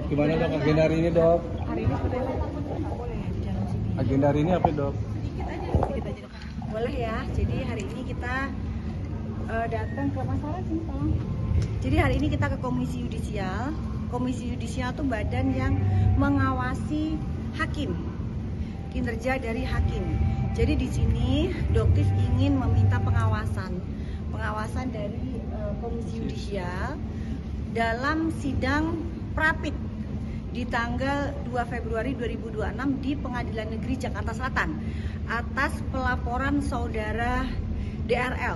gimana dok agenda hari ini dok? Hari ini sebenarnya nggak boleh ya di dalam sini. Agenda hari ini apa dok? Sedikit aja dok. Boleh ya. Jadi hari ini kita datang ke Mas Sarah sini tolong. Jadi hari ini kita ke Komisi Yudisial. Komisi Yudisial itu badan yang mengawasi hakim, kinerja dari hakim. Jadi di sini Doktif ingin meminta pengawasan dari Komisi Yudisial dalam sidang Prapit di tanggal 2 Februari 2026 di Pengadilan Negeri Jakarta Selatan atas pelaporan saudara DRL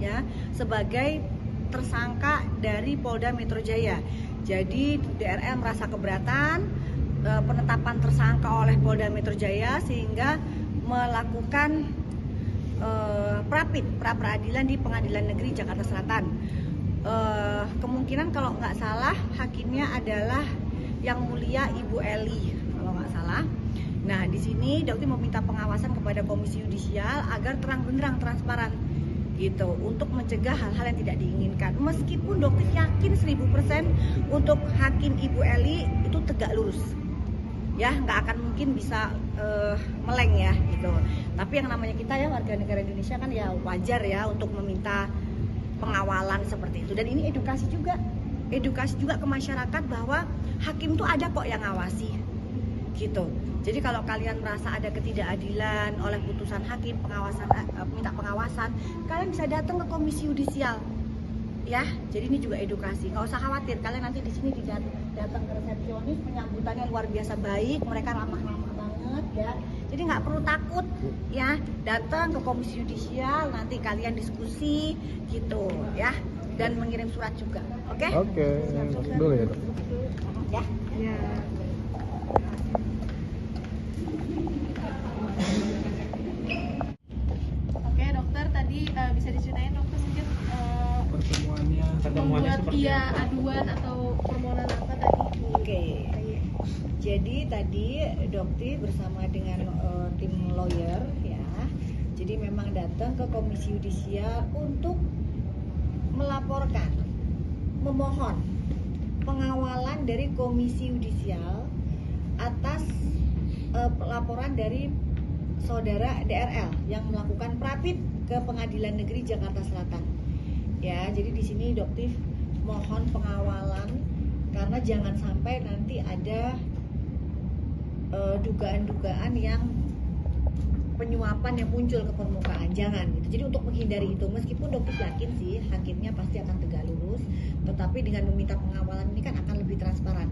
ya sebagai tersangka dari Polda Metro Jaya. Jadi DRL merasa keberatan penetapan tersangka oleh Polda Metro Jaya sehingga melakukan pra peradilan di Pengadilan Negeri Jakarta Selatan. Kemungkinan kalau nggak salah hakimnya adalah Yang Mulia Ibu Eli kalau nggak salah. Nah di sini Doktif meminta pengawasan kepada Komisi Yudisial agar terang benderang transparan gitu untuk mencegah hal-hal yang tidak diinginkan. Meskipun Doktif yakin 1000% untuk hakim Ibu Eli itu tegak lurus. Ya nggak akan mungkin bisa meleng ya gitu. Tapi yang namanya kita ya warga negara Indonesia kan ya wajar ya untuk meminta pengawalan seperti itu. Dan ini edukasi juga ke masyarakat bahwa hakim tuh ada kok yang ngawasi gitu. Jadi kalau kalian merasa ada ketidakadilan oleh putusan hakim, minta pengawasan, kalian bisa datang ke Komisi Yudisial ya. Jadi ini juga edukasi, nggak usah khawatir. Kalian nanti di sini datang ke resepsionis, penyambutannya luar biasa baik, mereka ramah-ramah banget ya. Jadi nggak perlu takut ya, datang ke Komisi Yudisial, nanti kalian diskusi gitu ya, dan mengirim surat juga. Oke? Oke, dulu ya dok. Ya. Ya. Oke dokter, tadi bisa diceritain dokter mungkin Pertemuannya membuat seperti apa? aduan atau permohonan apa tadi? Oke. Jadi tadi Doktif bersama dengan tim lawyer ya. Jadi memang datang ke Komisi Yudisial untuk melaporkan, memohon pengawalan dari Komisi Yudisial atas laporan dari saudara DRL yang melakukan prapit ke Pengadilan Negeri Jakarta Selatan. Ya, jadi di sini Doktif mohon pengawalan karena jangan sampai nanti ada dugaan-dugaan yang penyuapan yang muncul ke permukaan, jangan gitu. Jadi untuk menghindari itu, meskipun Doktif yakin sih hakimnya pasti akan tegak lurus, tetapi dengan meminta pengawalan ini kan akan lebih transparan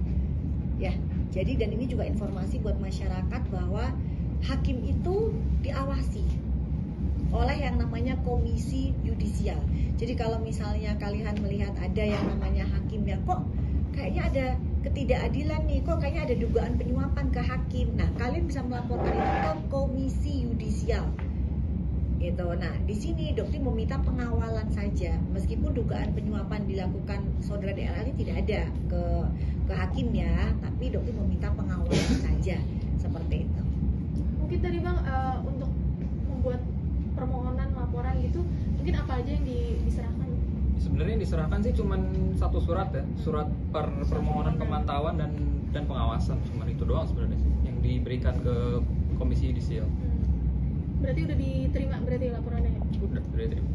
ya. Jadi dan ini juga informasi buat masyarakat bahwa hakim itu diawasi oleh yang namanya Komisi Yudisial. Jadi kalau misalnya kalian melihat ada yang namanya hakim yang kok kayaknya ada ketidakadilan nih, kok kayaknya ada dugaan penyuapan ke hakim. Nah, kalian bisa melaporkan itu ke Komisi Yudisial. Gitu. Nah, di sini Doktif meminta pengawalan saja. Meskipun dugaan penyuapan dilakukan saudara DRL ini tidak ada ke hakimnya, tapi Doktif meminta pengawalan saja seperti itu. Mungkin tadi Bang untuk membuat permohonan laporan gitu, mungkin apa aja yang diserahkan? Sebenarnya yang diserahkan sih cuma satu surat ya, surat permohonan pemantauan dan pengawasan, cuma itu doang sebenarnya sih yang diberikan ke Komisi Yudisial. Berarti udah diterima berarti laporannya? Udah diterima.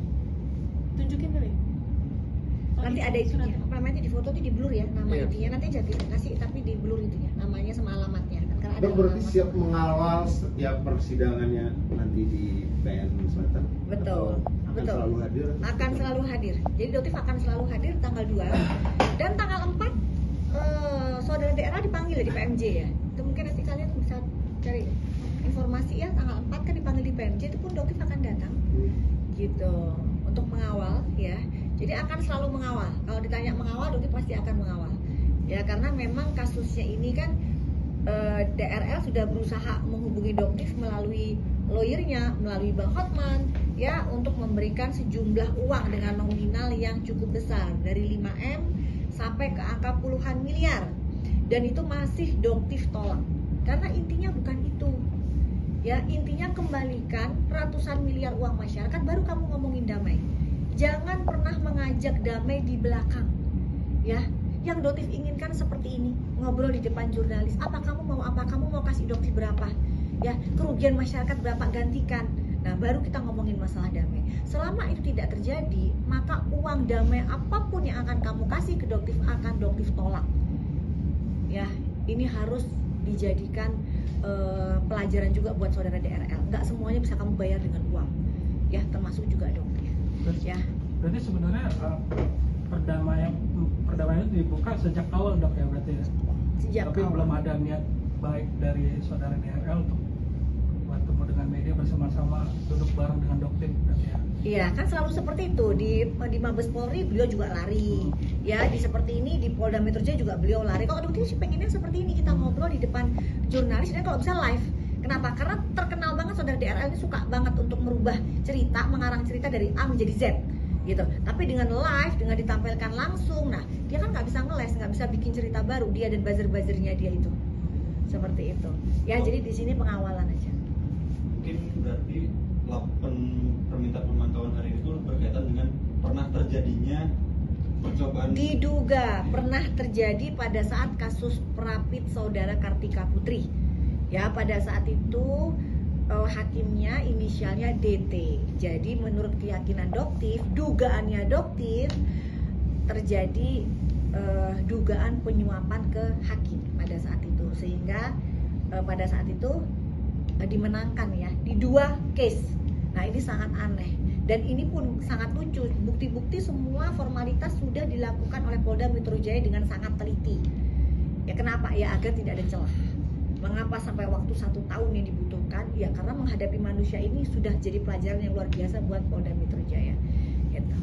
Tunjukin kali. Nanti ada itunya, apa namanya di foto itu di blur ya, nama Iya. intinya nanti jadi kasih tapi di blur itunya, namanya sama alamatnya. Karena ada Dok berarti alamat. siap mengawal setiap persidangannya nanti di PN Selatan? Betul, Atau akan betul. selalu hadir? Akan selalu hadir. Jadi Doktif akan selalu hadir tanggal 2 dan tanggal 4 saudara daerah dipanggil ya di PMJ ya. Itu mungkin nanti kalian bisa cari informasi ya, tanggal 4 kan dipanggil di PMJ, itu pun Doktif akan datang gitu untuk mengawal ya. Jadi akan selalu mengawal. Kalau ditanya mengawal, Doktif pasti akan mengawal. Ya karena memang kasusnya ini kan DRL sudah berusaha menghubungi Doktif melalui lawyernya, melalui Bang Hotman ya untuk memberikan sejumlah uang dengan nominal yang cukup besar dari 5M sampai ke angka puluhan miliar. Dan itu masih Doktif tolak. Karena intinya bukan itu. Ya, intinya kembalikan ratusan miliar uang masyarakat baru kamu ngomongin damai. Jangan pernah mengajak damai di belakang. Ya. Yang Doktif inginkan seperti ini, ngobrol di depan jurnalis. Apa kamu mau apa? Kamu mau kasih Doktif berapa? Ya, kerugian masyarakat berapa, gantikan. Nah, baru kita ngomongin masalah damai. Selama itu tidak terjadi, maka uang damai apapun yang akan kamu kasih ke Doktif akan Doktif tolak. Ya, ini harus dijadikan pelajaran juga buat saudara DRL. Nggak semuanya bisa kamu bayar dengan uang, ya, termasuk juga Doktif. Ya, Berarti sebenarnya perdamaian itu dibuka sejak awal dok ya berarti ya. sejak Tapi awal. belum ada niat baik dari saudara DRL untuk bertemu dengan media bersama-sama duduk bareng dengan Doktif berarti ya. Iya, kan selalu seperti itu. Di Mabes Polri beliau juga lari. Ya, di seperti ini di Polda Metro Jaya juga beliau lari. Kalau Doktif sih pengennya seperti ini, kita ngobrol di depan jurnalis dan kalau bisa live. Kenapa? Karena terkenal banget saudara DRL ini suka banget untuk merubah cerita, mengarang cerita dari A menjadi Z gitu. Tapi dengan live, dengan ditampilkan langsung, nah dia kan nggak bisa ngeles, nggak bisa bikin cerita baru, dia dan buzzer-buzzernya dia itu. Seperti itu. Ya, jadi di sini pengawalan aja. Mungkin berarti permintaan pemantauan hari itu berkaitan dengan pernah terjadinya percobaan. Diduga pernah terjadi pada saat kasus Prapit saudara Kartika Putri. Ya, pada saat itu hakimnya inisialnya DT. Jadi menurut keyakinan Doktif, dugaannya Doktif terjadi dugaan penyuapan ke hakim pada saat itu, sehingga pada saat itu dimenangkan ya di 2 case. Nah, ini sangat aneh dan ini pun sangat lucu. Bukti-bukti semua formalitas sudah dilakukan oleh Polda Metro Jaya dengan sangat teliti. Ya, kenapa? Ya, agar tidak ada celah. Mengapa sampai waktu 1 tahun yang dibutuhkan? Ya, karena menghadapi manusia ini sudah jadi pelajaran yang luar biasa buat Polda Metro Jaya. Gitu.